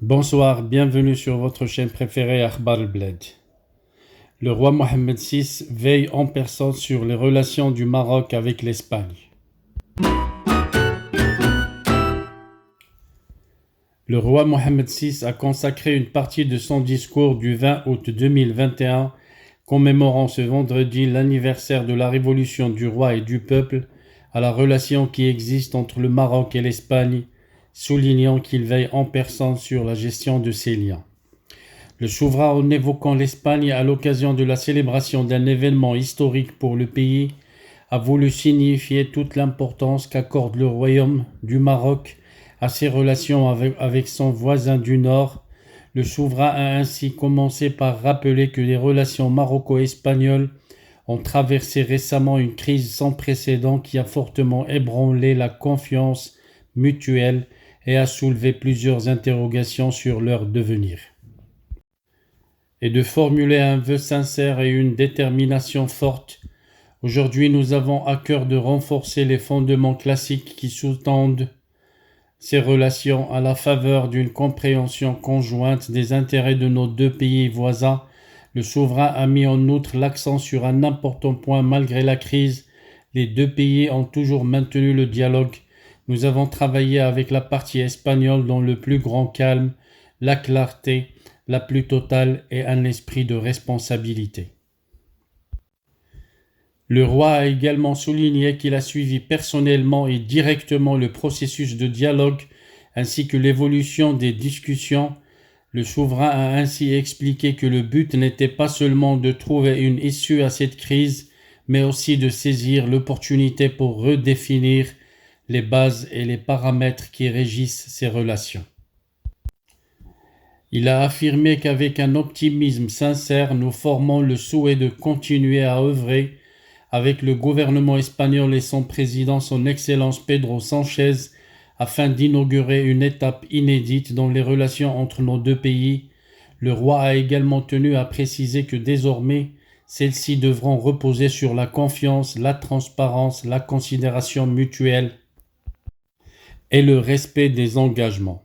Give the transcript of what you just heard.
Bonsoir, bienvenue sur votre chaîne préférée Akhbar al-Bled. Le roi Mohammed VI veille en personne sur les relations du Maroc avec l'Espagne. Le roi Mohammed VI a consacré une partie de son discours du 20 août 2021, commémorant ce vendredi l'anniversaire de la révolution du roi et du peuple, à la relation qui existe entre le Maroc et l'Espagne, soulignant qu'il veille en personne sur la gestion de ces liens. Le souverain, en évoquant l'Espagne à l'occasion de la célébration d'un événement historique pour le pays, a voulu signifier toute l'importance qu'accorde le royaume du Maroc à ses relations avec son voisin du Nord. Le souverain a ainsi commencé par rappeler que les relations maroco-espagnoles ont traversé récemment une crise sans précédent qui a fortement ébranlé la confiance mutuelle et a soulevé plusieurs interrogations sur leur devenir. Et de formuler un vœu sincère et une détermination forte. Aujourd'hui, nous avons à cœur de renforcer les fondements classiques qui sous-tendent ces relations à la faveur d'une compréhension conjointe des intérêts de nos deux pays voisins. Le souverain a mis en outre l'accent sur un important point. Malgré la crise, les deux pays ont toujours maintenu le dialogue. Nous avons travaillé avec la partie espagnole dans le plus grand calme, la clarté la plus totale et un esprit de responsabilité. Le roi a également souligné qu'il a suivi personnellement et directement le processus de dialogue ainsi que l'évolution des discussions. Le souverain a ainsi expliqué que le but n'était pas seulement de trouver une issue à cette crise, mais aussi de saisir l'opportunité pour redéfinir les bases et les paramètres qui régissent ces relations. Il a affirmé qu'avec un optimisme sincère, nous formons le souhait de continuer à œuvrer avec le gouvernement espagnol et son président, son Excellence Pedro Sánchez, afin d'inaugurer une étape inédite dans les relations entre nos deux pays. Le roi a également tenu à préciser que désormais, celles-ci devront reposer sur la confiance, la transparence, la considération mutuelle et le respect des engagements.